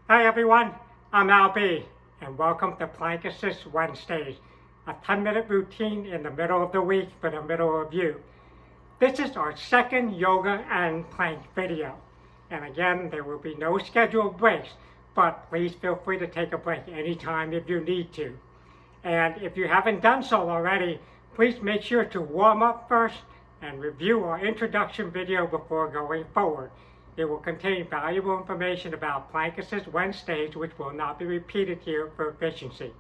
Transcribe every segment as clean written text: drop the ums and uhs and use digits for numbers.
Hi everyone, I'm Al B, and welcome to Plankassist Wednesdays, a 10-minute routine in the middle of the week for the middle of you. This is our second yoga and plank video, and again, there will be no scheduled breaks, but please feel free to take a break anytime if you need to. And if you haven't done so already, please make sure to warm up first and review our introduction video before going forward. It will contain valuable information about Plankassist Wednesdays, which will not be repeated here for efficiency.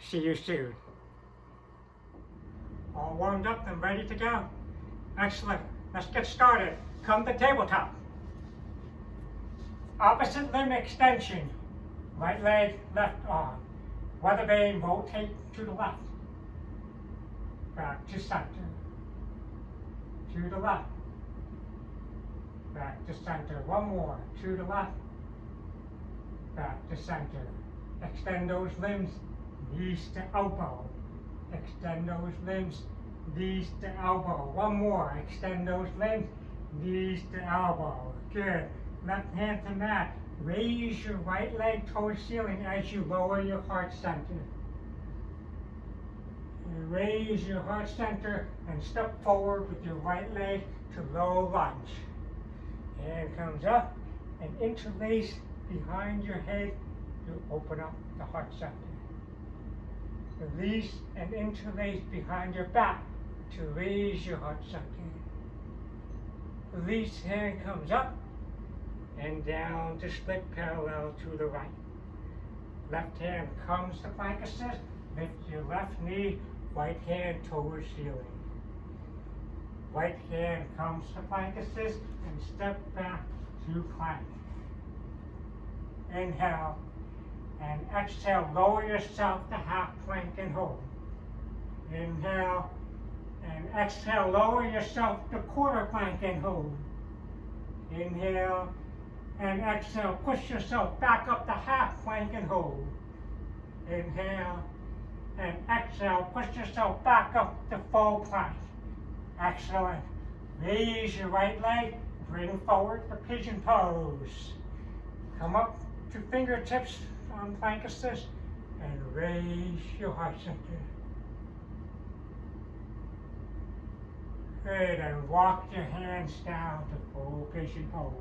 See you soon. All warmed up and ready to go? Excellent. Let's get started. Come to tabletop. Opposite limb extension. Right leg, left arm. Weather vane, rotate to the left. Back to center. To the left. Back to center. One more. To the left. Back to center. Extend those limbs, knees to elbow. Extend those limbs, knees to elbow. One more. Extend those limbs, knees to elbow. Good. Left hand to mat. Raise your right leg towards ceiling as you lower your heart center. And raise your heart center and step forward with your right leg to low lunge. Hand comes up and interlace behind your head to open up the heart center. Release and interlace behind your back to raise your heart center. Release, hand comes up and down to split parallel to the right. Left hand comes to Plankassist. Lift your left knee, right hand towards ceiling. Right hand comes to Plankassist and step back to plank. Inhale and exhale, lower yourself to half plank and hold. Inhale and exhale, lower yourself to quarter plank and hold. Inhale and exhale, push yourself back up to half plank and hold. Inhale and exhale, push yourself back up to full plank. Excellent. Raise your right leg, bring forward the pigeon pose. Come up to fingertips on Plankassist and raise your heart center. Good, and walk your hands down to full pigeon pose.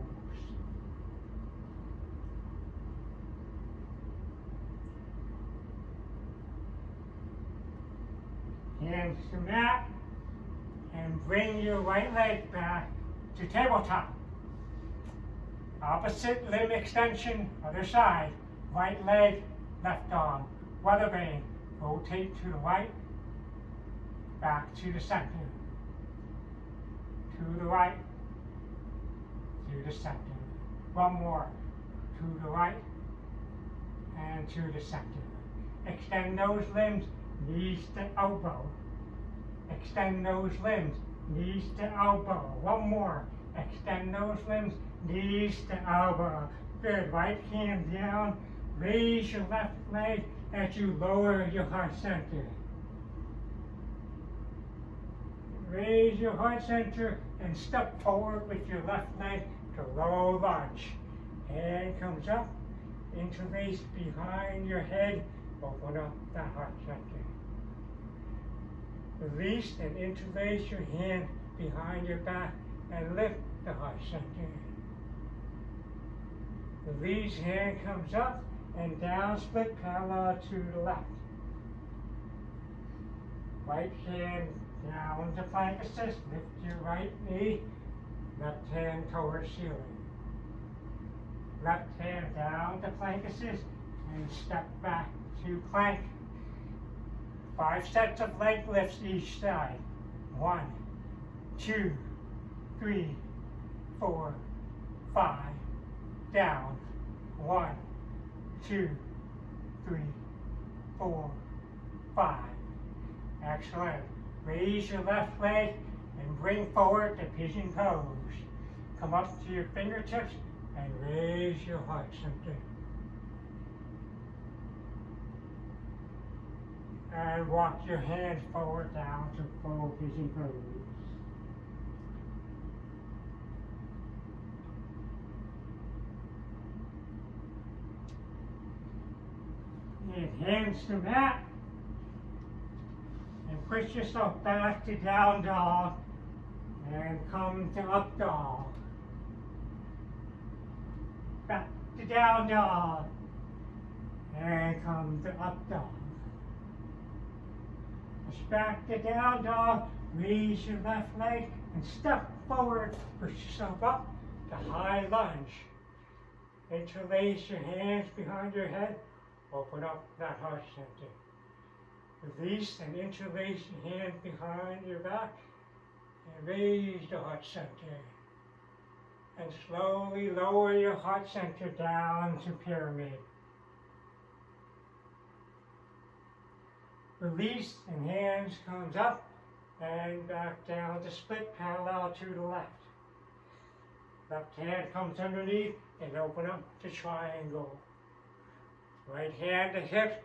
Hands to mat. And bring your right leg back to tabletop. Opposite limb extension, other side. Right leg, left arm. Weather vane, rotate to the right, back to the center. To the right, to the center. One more. To the right, and to the center. Extend those limbs, knees to elbow. Extend those limbs, knees to elbow. One more. Extend those limbs, knees to elbow. Good. Right hand down. Raise your left leg as you lower your heart center. Raise your heart center and step forward with your left leg to low lunge. Hand comes up, interlace behind your head, open up the heart center. Release and interlace your hand behind your back and lift the heart center. Release, hand comes up and down, split parallel to the left. Right hand down to Plankassist, lift your right knee, left hand towards ceiling. Left hand down to Plankassist and step back to plank. 5 sets of leg lifts each side. 1, 2, 3, 4, 5. Down. 1, 2, 3, 4, 5. Excellent. Raise your left leg and bring forward the pigeon pose. Come up to your fingertips and raise your heart center. And walk your hands forward down to full pigeon pose. and hands to mat. And push yourself back to down dog and come to up dog. Back to down dog and come to up dog. Push back to down dog, raise your left leg and step forward, push yourself up to high lunge. Interlace your hands behind your head, open up that heart center. Release and interlace your hands behind your back and raise the heart center. And slowly lower your heart center down to pyramid. Release and hands comes up and back down to split parallel to the left. Left hand comes underneath and open up to triangle. Right hand to hip,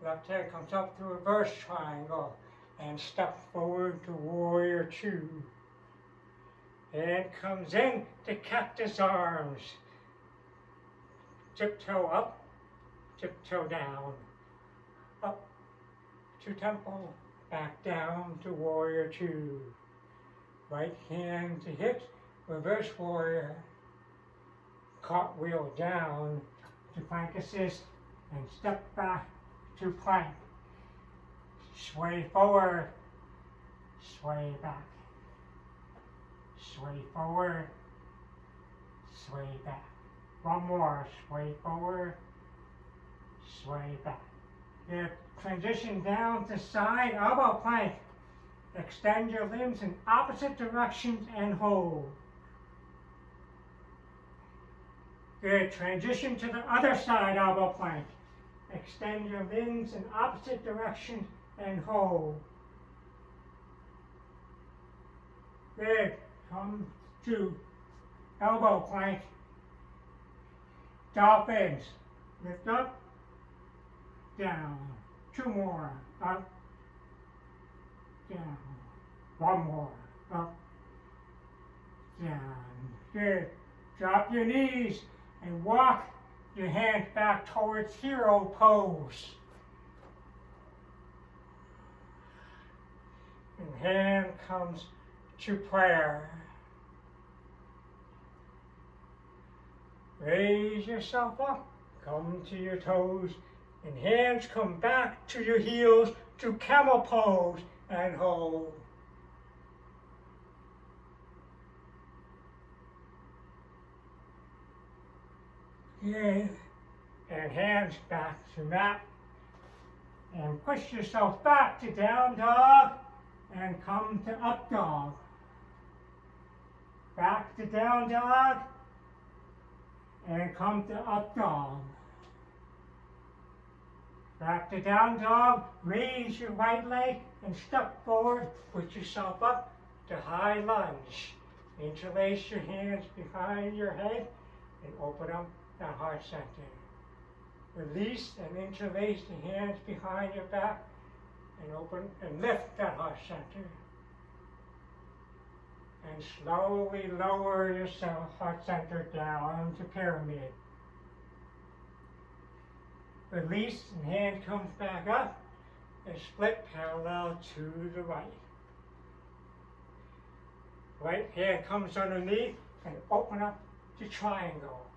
left hand comes up to reverse triangle and step forward to warrior two. Hand comes in to cactus arms. Tiptoe up, tiptoe down. Up to temple, back down to warrior two. Right hand to hips, reverse warrior. Cartwheel down to plankassist and step back to plank. Sway forward, sway back. Sway forward, sway back. One more, sway forward, sway back. Then transition down to side elbow plank. Extend your limbs in opposite directions and hold. Good, transition to the other side elbow plank. Extend your limbs in opposite directions and hold. Good, come to elbow plank. Dolphins, lift up, down. Two more, up, down. One more, up, down. Good, drop your knees and walk your hands back towards hero pose. And hand comes to prayer. Raise yourself up, come to your toes, and hands come back to your heels to camel pose and hold. Good. And hands back to mat. And push yourself back to down dog and come to up dog. Back to down dog and come to up dog. Back to down dog, raise your right leg and step forward, put yourself up to high lunge. Interlace your hands behind your head and open up that heart center. Release and interlace the hands behind your back and open and lift that heart center. And slowly lower your heart center down to pyramid. Release and hand comes back up and split parallel to the right. Right hand comes underneath and open up to triangle.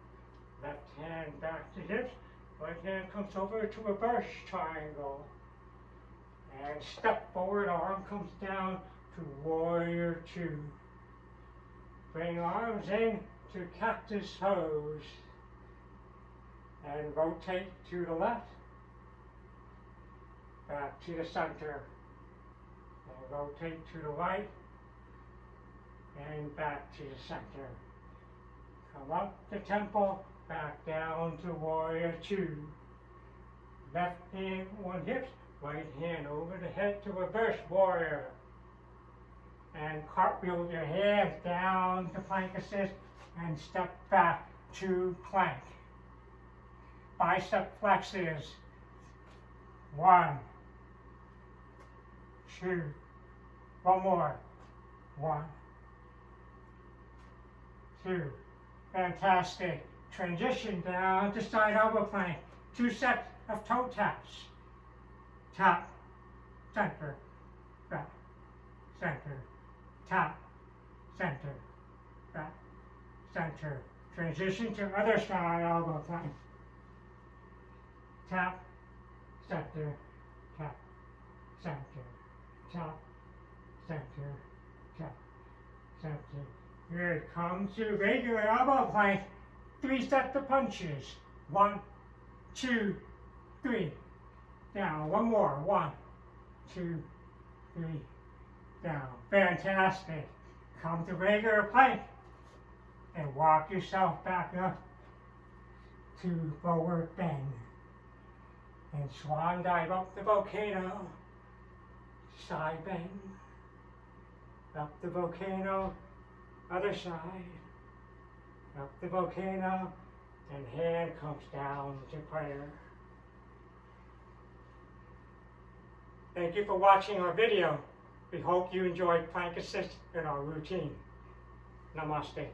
Left hand back to hips. Right hand comes over to reverse triangle. And step forward, arm comes down to warrior two. Bring arms in to cactus pose. And rotate to the left. Back to the center. And rotate to the right. And back to the center. Come up the temple. Back down to warrior two. Left hand on hips, right hand over the head to reverse warrior. And cartwheel your hands down to plankassist and step back to plank. Bicep flexes. 1, 2, one more. 1, 2. Fantastic. Transition down to side elbow plank. 2 sets of toe taps. Tap, center, back, center, tap, center, back, center. Transition to other side elbow time. Tap, center, tap, center, tap, center, tap, center. Good. Come to regular elbow plank. 3 sets of punches. 1, 2, 3. Down. One more. 1, 2, 3. Down. Fantastic. Come to regular plank and walk yourself back up to forward bend. And swan dive up the volcano. Side bend. Up the volcano. Other side. Up the volcano. And hand comes down to prayer. Thank you for watching our video. We hope you enjoyed Plankassist and our routine. Namaste.